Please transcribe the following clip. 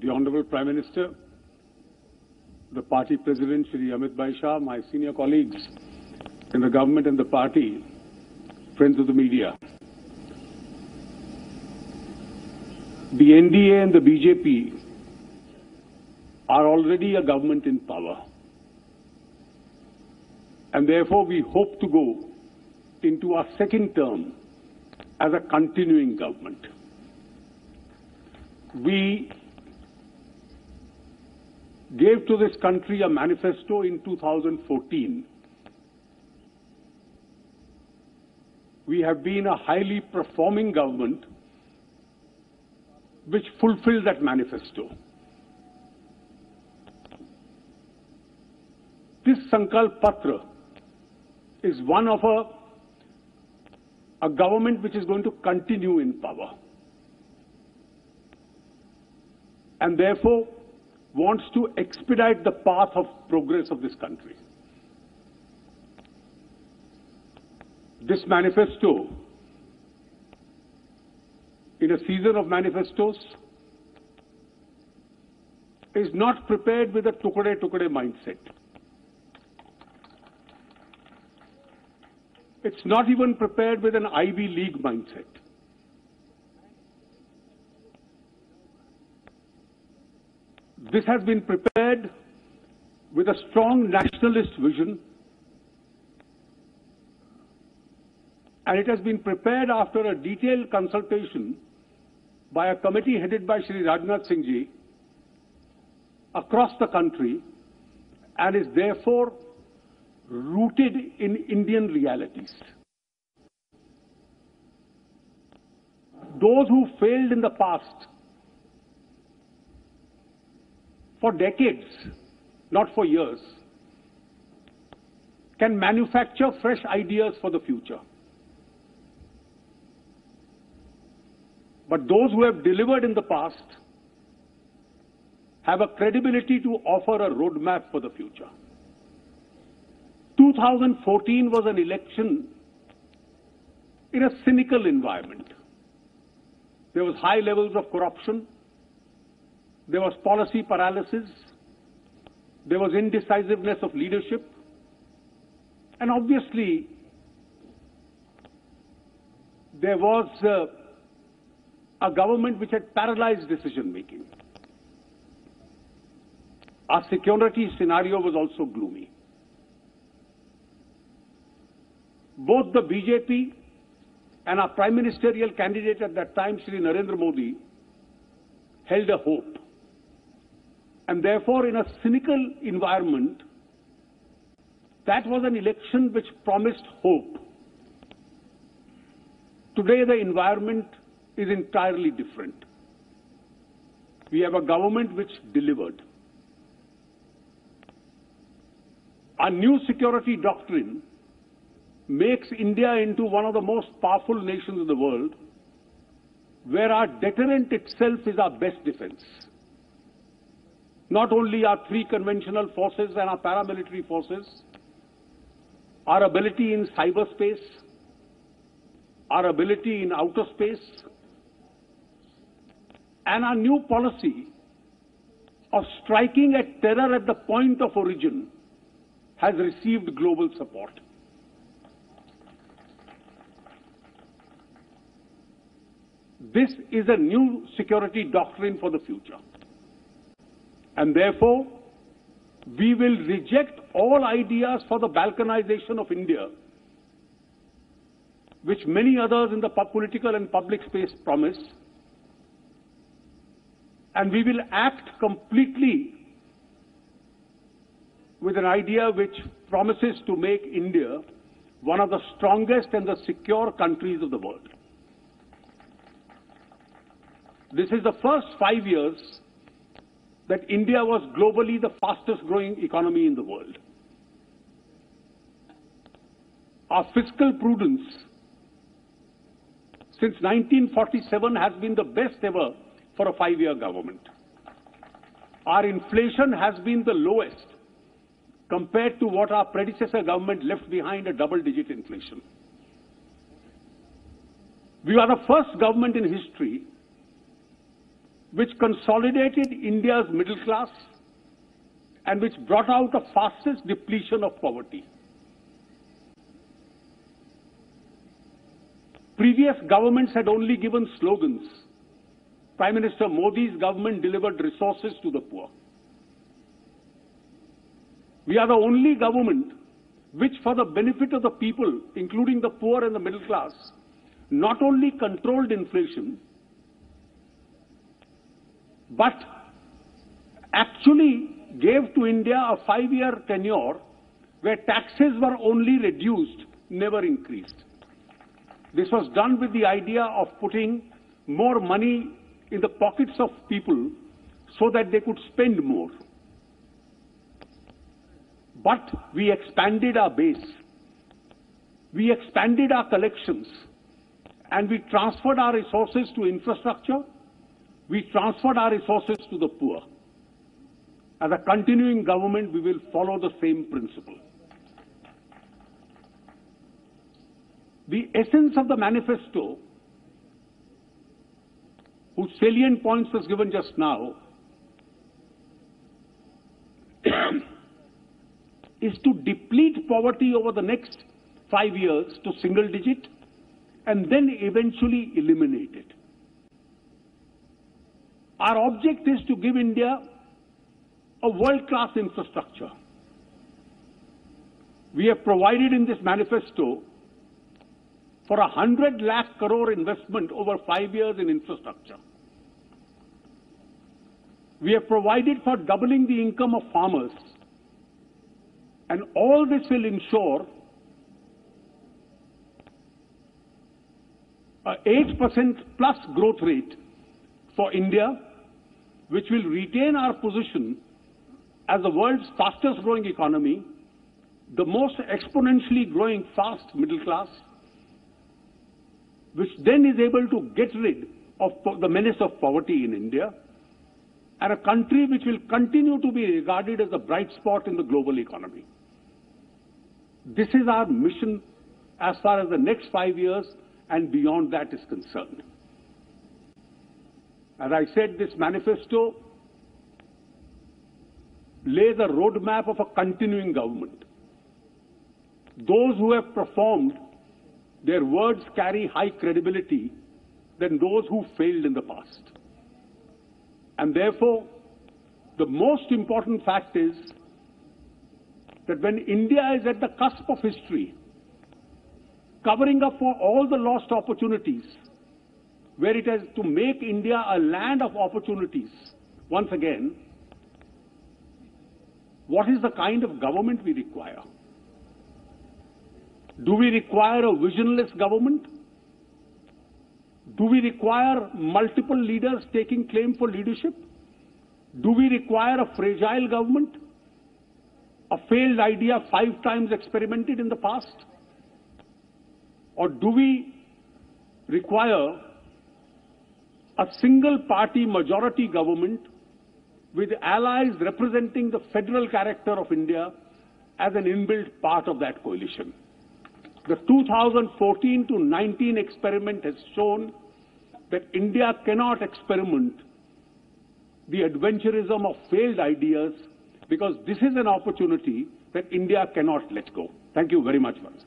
the Honorable Prime Minister, the party president, Shri Amit Bhai Shah, my senior colleagues in the government and the party, friends of the media. The NDA and the BJP are already a government in power. And therefore we hope to go into our second term as a continuing government. We gave to this country a manifesto in 2014. We have been a highly performing government which fulfilled that manifesto. This Sankalp Patra is one of a government which is going to continue in power and therefore wants to expedite the path of progress of this country. This manifesto, in a season of manifestos, is not prepared with a tukade mindset. It's not even prepared with an Ivy League mindset. This has been prepared with a strong nationalist vision, and it has been prepared after a detailed consultation by a committee headed by Shri Rajnath Singh Ji across the country, and is therefore rooted in Indian realities. Those who failed in the past for decades, not for years, can manufacture fresh ideas for the future. But those who have delivered in the past have a credibility to offer a roadmap for the future. 2014 was an election in a cynical environment. There was high levels of corruption. There was policy paralysis. There was indecisiveness of leadership. And obviously, there was a government which had paralyzed decision-making. Our security scenario was also gloomy. Both the BJP and our prime ministerial candidate at that time, Shri Narendra Modi, held a hope. And therefore, in a cynical environment, that was an election which promised hope. Today, the environment is entirely different. We have a government which delivered. Our new security doctrine makes India into one of the most powerful nations in the world, where our deterrent itself is our best defense. Not only our three conventional forces and our paramilitary forces, our ability in cyberspace, our ability in outer space, and our new policy of striking at terror at the point of origin has received global support. This is a new security doctrine for the future. And therefore, we will reject all ideas for the balkanization of India, which many others in the political and public space promise. And we will act completely with an idea which promises to make India one of the strongest and the secure countries of the world. This is the first 5 years that India was globally the fastest growing economy in the world. Our fiscal prudence since 1947 has been the best ever for a 5-year government. Our inflation has been the lowest compared to what our predecessor government left behind, a double-digit inflation. We are the first government in history which consolidated India's middle class and which brought out the fastest depletion of poverty. Previous governments had only given slogans. Prime Minister Modi's government delivered resources to the poor. We are the only government which, for the benefit of the people, including the poor and the middle class, not only controlled inflation, but actually gave to India a 5-year tenure where taxes were only reduced, never increased. This was done with the idea of putting more money in the pockets of people so that they could spend more. But we expanded our base, we expanded our collections, and we transferred our resources to infrastructure, we transferred our resources to the poor. As a continuing government, we will follow the same principle. The essence of the manifesto, whose salient points was given just now, is to deplete poverty over the next 5 years to single digit and then eventually eliminate it. Our object is to give India a world-class infrastructure. We have provided in this manifesto for 100 lakh crore investment over 5 years in infrastructure. We have provided for doubling the income of farmers. And all this will ensure an 8% plus growth rate for India, which will retain our position as the world's fastest growing economy, the most exponentially growing fast middle class, which then is able to get rid of the menace of poverty in India, and a country which will continue to be regarded as a bright spot in the global economy. This is our mission as far as the next 5 years and beyond that is concerned. As I said, this manifesto lays a roadmap of a continuing government. Those who have performed, their words carry high credibility than those who failed in the past. And therefore, the most important fact is that when India is at the cusp of history, covering up for all the lost opportunities, where it has to make India a land of opportunities once again, what is the kind of government we require? Do we require a visionless government? Do we require multiple leaders taking claim for leadership? Do we require a fragile government? A failed idea 5 times experimented in the past? Or do we require a single party majority government with allies representing the federal character of India as an inbuilt part of that coalition? The 2014 to 19 experiment has shown that India cannot experiment the adventurism of failed ideas, because this is an opportunity that India cannot let go. Thank you very much, Mr.